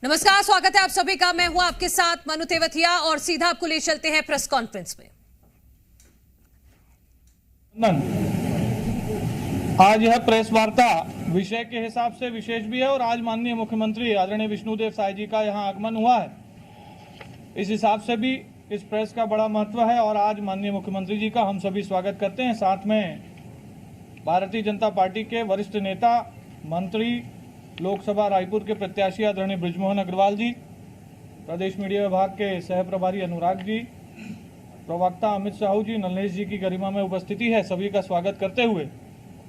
नमस्कार, स्वागत है आप सभी का। मैं हूं आपके साथ मनु तेवतिया और सीधा आपको ले चलते हैं प्रेस कॉन्फ्रेंस में। आज यह प्रेस वार्ता विषय के हिसाब से विशेष भी है और आज माननीय मुख्यमंत्री आदरणीय विष्णुदेव साय जी का यहां आगमन हुआ है। इस हिसाब से भी इस प्रेस का बड़ा महत्व है और आज माननीय मुख्यमंत्री जी का हम सभी स्वागत करते हैं। साथ में भारतीय जनता पार्टी के वरिष्ठ नेता, मंत्री, लोकसभा रायपुर के प्रत्याशी आदरणीय बृजमोहन अग्रवाल जी, प्रदेश मीडिया विभाग के सह प्रभारी अनुराग जी, प्रवक्ता अमित साहू जी, नलनेश जी की गरिमा में उपस्थिति है। सभी का स्वागत करते हुए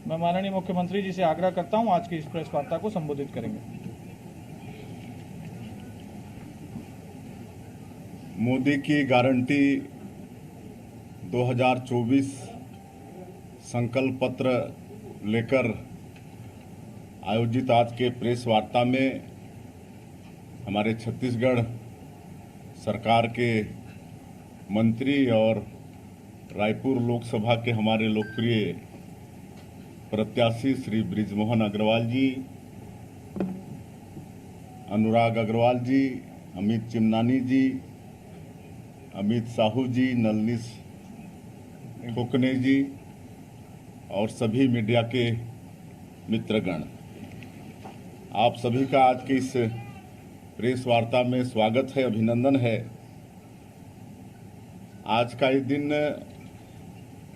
मैं माननीय मुख्यमंत्री जी से आग्रह करता हूं आज की इस प्रेस वार्ता को संबोधित करेंगे। मोदी की गारंटी 2024 संकल्प पत्र लेकर आयोजित आज के प्रेस वार्ता में हमारे छत्तीसगढ़ सरकार के मंत्री और रायपुर लोकसभा के हमारे लोकप्रिय प्रत्याशी श्री बृजमोहन अग्रवाल जी, अनुराग अग्रवाल जी, अमित चिमनानी जी, अमित साहू जी, नलनीश खोकने जी और सभी मीडिया के मित्रगण, आप सभी का आज की इस प्रेस वार्ता में स्वागत है, अभिनंदन है। आज का ये दिन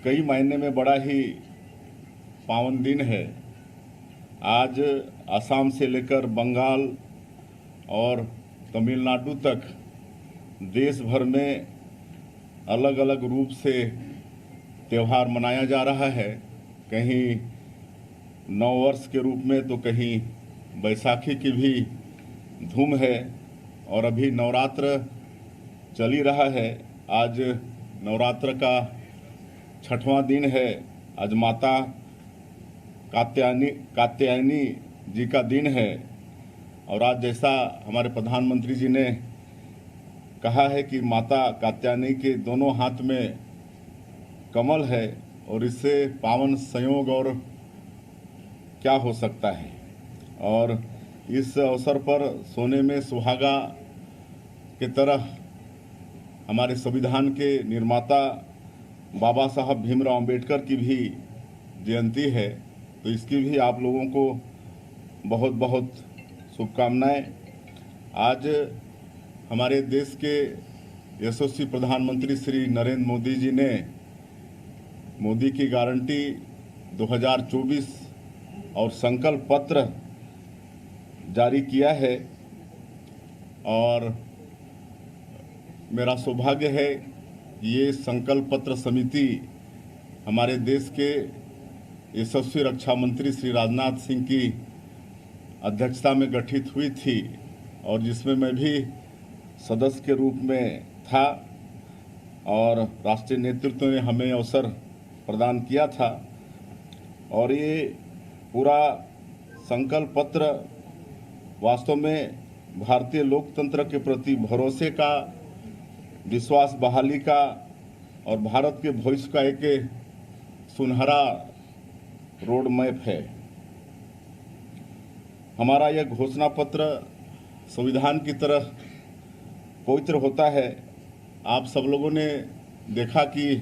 कई मायने में बड़ा ही पावन दिन है। आज असम से लेकर बंगाल और तमिलनाडु तक देश भर में अलग अलग रूप से त्यौहार मनाया जा रहा है। कहीं नववर्ष के रूप में तो कहीं बैसाखी की भी धूम है और अभी नवरात्र चल ही रहा है। आज नवरात्र का 6वां दिन है। आज माता कात्यायनी जी का दिन है और आज जैसा हमारे प्रधानमंत्री जी ने कहा है कि माता कात्यायनी के दोनों हाथ में कमल है और इससे पावन संयोग और क्या हो सकता है। और इस अवसर पर सोने में सुहागा के तरह हमारे संविधान के निर्माता बाबा साहब भीमराव अंबेडकर की भी जयंती है, तो इसकी भी आप लोगों को बहुत बहुत शुभकामनाएं। आज हमारे देश के यशस्वी प्रधानमंत्री श्री नरेंद्र मोदी जी ने मोदी की गारंटी 2024 और संकल्प पत्र जारी किया है और मेरा सौभाग्य है ये संकल्प पत्र समिति हमारे देश के यशस्वी रक्षा मंत्री श्री राजनाथ सिंह की अध्यक्षता में गठित हुई थी और जिसमें मैं भी सदस्य के रूप में था और राष्ट्रीय नेतृत्व ने हमें अवसर प्रदान किया था। और ये पूरा संकल्प पत्र वास्तव में भारतीय लोकतंत्र के प्रति भरोसे का, विश्वास बहाली का और भारत के भविष्य का एक सुनहरा रोड मैप है। हमारा यह घोषणा पत्र संविधान की तरह पवित्र होता है। आप सब लोगों ने देखा कि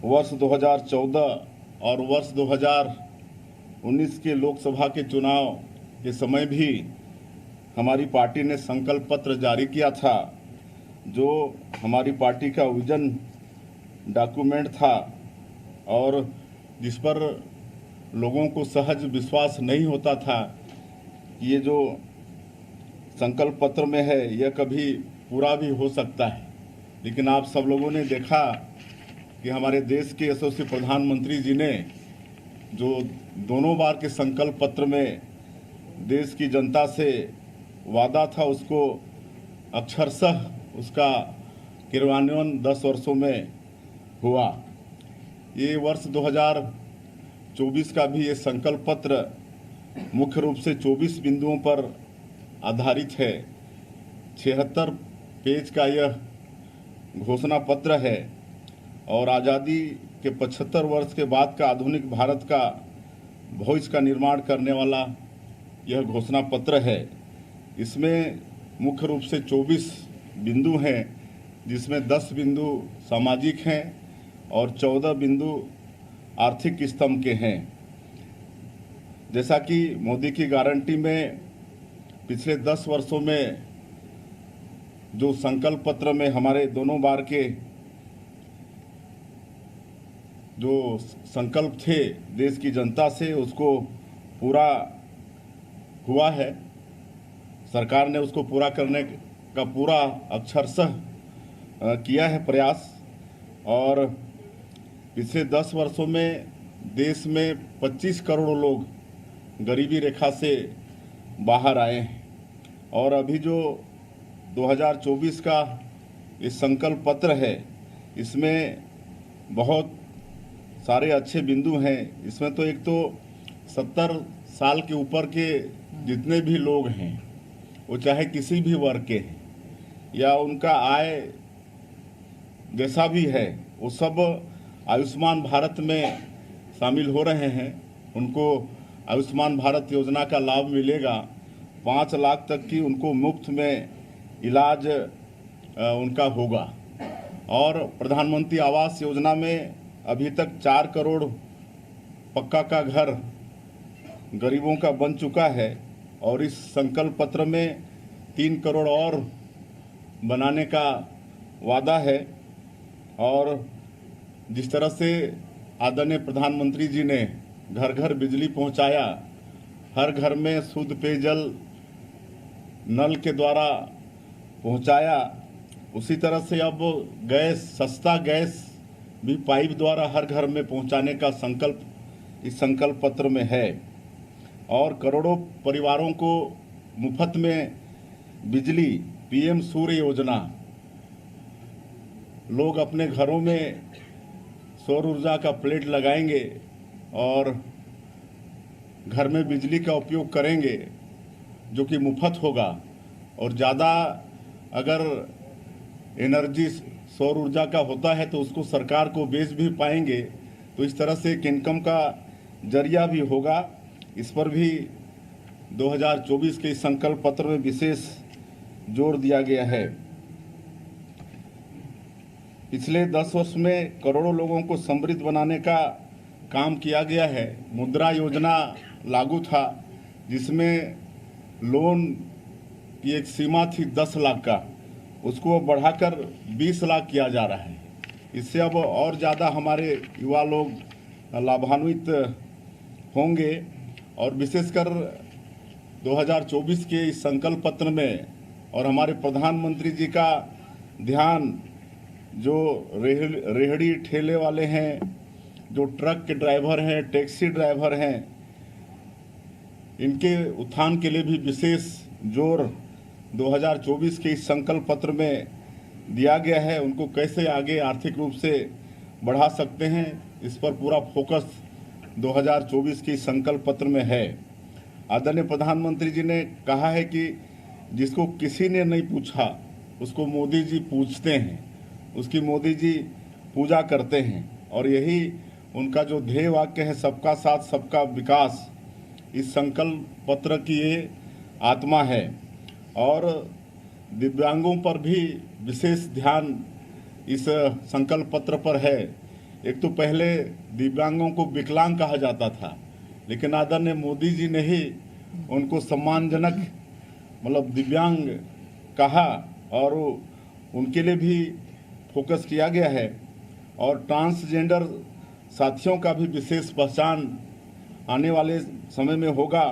वर्ष 2014 और वर्ष 2019 के लोकसभा के चुनाव के समय भी हमारी पार्टी ने संकल्प पत्र जारी किया था, जो हमारी पार्टी का विजन डॉक्यूमेंट था और जिस पर लोगों को सहज विश्वास नहीं होता था कि ये जो संकल्प पत्र में है यह कभी पूरा भी हो सकता है। लेकिन आप सब लोगों ने देखा कि हमारे देश के यशस्वी प्रधानमंत्री जी ने जो दोनों बार के संकल्प पत्र में देश की जनता से वादा था उसको अक्षरशः उसका क्रियान्वयन 10 वर्षों में हुआ। ये वर्ष 2024 का भी ये संकल्प पत्र मुख्य रूप से 24 बिंदुओं पर आधारित है। 76 पेज का यह घोषणा पत्र है और आज़ादी के 75 वर्ष के बाद का आधुनिक भारत का भविष्य का निर्माण करने वाला यह घोषणा पत्र है। इसमें मुख्य रूप से 24 बिंदु हैं, जिसमें 10 बिंदु सामाजिक हैं और 14 बिंदु आर्थिक स्तंभ के हैं। जैसा कि मोदी की गारंटी में पिछले 10 वर्षों में जो संकल्प पत्र में हमारे दोनों बार के जो संकल्प थे देश की जनता से, उसको पूरा हुआ है। सरकार ने उसको पूरा करने का पूरा अक्षरशः किया है प्रयास। और पिछले 10 वर्षों में देश में 25 करोड़ लोग गरीबी रेखा से बाहर आए हैं। और अभी जो 2024 का ये संकल्प पत्र है, इसमें बहुत सारे अच्छे बिंदु हैं। इसमें तो एक तो 70 साल के ऊपर के जितने भी लोग हैं, वो चाहे किसी भी वर्ग के हैं या उनका आय जैसा भी है, वो सब आयुष्मान भारत में शामिल हो रहे हैं। उनको आयुष्मान भारत योजना का लाभ मिलेगा। 5 लाख तक की उनको मुफ्त में इलाज उनका होगा। और प्रधानमंत्री आवास योजना में अभी तक 4 करोड़ पक्का का घर गरीबों का बन चुका है। और इस संकल्प पत्र में 3 करोड़ और बनाने का वादा है। और जिस तरह से आदरणीय प्रधानमंत्री जी ने घर घर बिजली पहुंचाया, हर घर में शुद्ध पेयजल नल के द्वारा पहुंचाया, उसी तरह से अब गैस, सस्ता गैस भी पाइप द्वारा हर घर में पहुंचाने का संकल्प इस संकल्प पत्र में है। और करोड़ों परिवारों को मुफ्त में बिजली, पीएम सूर्य योजना, लोग अपने घरों में सौर ऊर्जा का प्लेट लगाएंगे और घर में बिजली का उपयोग करेंगे, जो कि मुफ्त होगा। और ज़्यादा अगर एनर्जी सौर ऊर्जा का होता है तो उसको सरकार को बेच भी पाएंगे, तो इस तरह से एक इनकम का जरिया भी होगा। इस पर भी 2024 के संकल्प पत्र में विशेष जोर दिया गया है। पिछले 10 वर्ष में करोड़ों लोगों को समृद्ध बनाने का काम किया गया है। मुद्रा योजना लागू था, जिसमें लोन की एक सीमा थी 10 लाख का, उसको बढ़ाकर 20 लाख किया जा रहा है। इससे अब और ज़्यादा हमारे युवा लोग लाभान्वित होंगे। और विशेषकर 2024 के इस संकल्प पत्र में और हमारे प्रधानमंत्री जी का ध्यान जो रेहड़ी ठेले वाले हैं, जो ट्रक के ड्राइवर हैं, टैक्सी ड्राइवर हैं, इनके उत्थान के लिए भी विशेष जोर 2024 के इस संकल्प पत्र में दिया गया है। उनको कैसे आगे आर्थिक रूप से बढ़ा सकते हैं, इस पर पूरा फोकस 2024 के इस संकल्प पत्र में है। आदरणीय प्रधानमंत्री जी ने कहा है कि जिसको किसी ने नहीं पूछा उसको मोदी जी पूछते हैं, उसकी मोदी जी पूजा करते हैं। और यही उनका जो ध्येय वाक्य है, सबका साथ सबका विकास, इस संकल्प पत्र की ये आत्मा है। और दिव्यांगों पर भी विशेष ध्यान इस संकल्प पत्र पर है। एक तो पहले दिव्यांगों को विकलांग कहा जाता था, लेकिन आदरणीय मोदी जी ने ही उनको सम्मानजनक मतलब दिव्यांग कहा और उनके लिए भी फोकस किया गया है। और ट्रांसजेंडर साथियों का भी विशेष पहचान आने वाले समय में होगा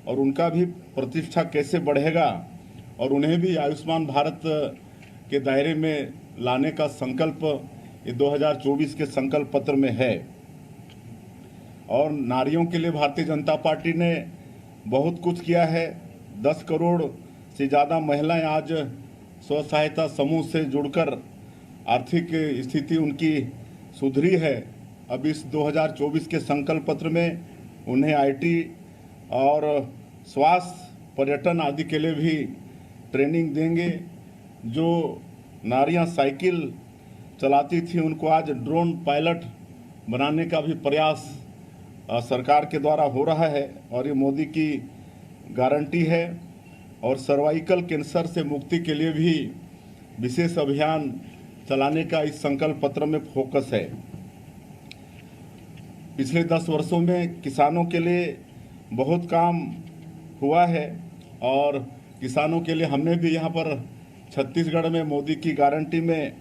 और उनका भी प्रतिष्ठा कैसे बढ़ेगा और उन्हें भी आयुष्मान भारत के दायरे में लाने का संकल्प ये 2024 के संकल्प पत्र में है। और नारियों के लिए भारतीय जनता पार्टी ने बहुत कुछ किया है। 10 करोड़ से ज़्यादा महिलाएं आज स्व सहायता समूह से जुड़कर आर्थिक स्थिति उनकी सुधरी है। अब इस 2024 के संकल्प पत्र में उन्हें आईटी और स्वास्थ्य, पर्यटन आदि के लिए भी ट्रेनिंग देंगे। जो नारियां साइकिल चलाती थी उनको आज ड्रोन पायलट बनाने का भी प्रयास सरकार के द्वारा हो रहा है और ये मोदी की गारंटी है। और सर्वाइकल कैंसर से मुक्ति के लिए भी विशेष अभियान चलाने का इस संकल्प पत्र में फोकस है। पिछले 10 वर्षों में किसानों के लिए बहुत काम हुआ है और किसानों के लिए हमने भी यहाँ पर छत्तीसगढ़ में मोदी की गारंटी में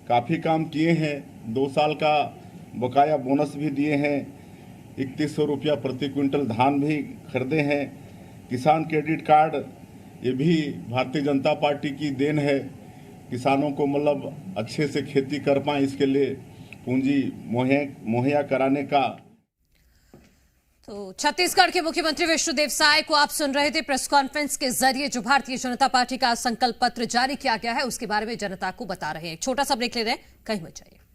काफ़ी काम किए हैं। 2 साल का बकाया बोनस भी दिए हैं, 3100 रुपया प्रति क्विंटल धान भी खरीदे हैं। किसान क्रेडिट कार्ड ये भी भारतीय जनता पार्टी की देन है। किसानों को मतलब अच्छे से खेती कर पाएँ इसके लिए पूंजी मुहैया कराने का। तो छत्तीसगढ़ के मुख्यमंत्री विष्णुदेव साय को आप सुन रहे थे। प्रेस कॉन्फ्रेंस के जरिए जो भारतीय जनता पार्टी का संकल्प पत्र जारी किया गया है उसके बारे में जनता को बता रहे हैं। एक छोटा सा ब्रेक ले रहे हैं, कहीं मत जाइए।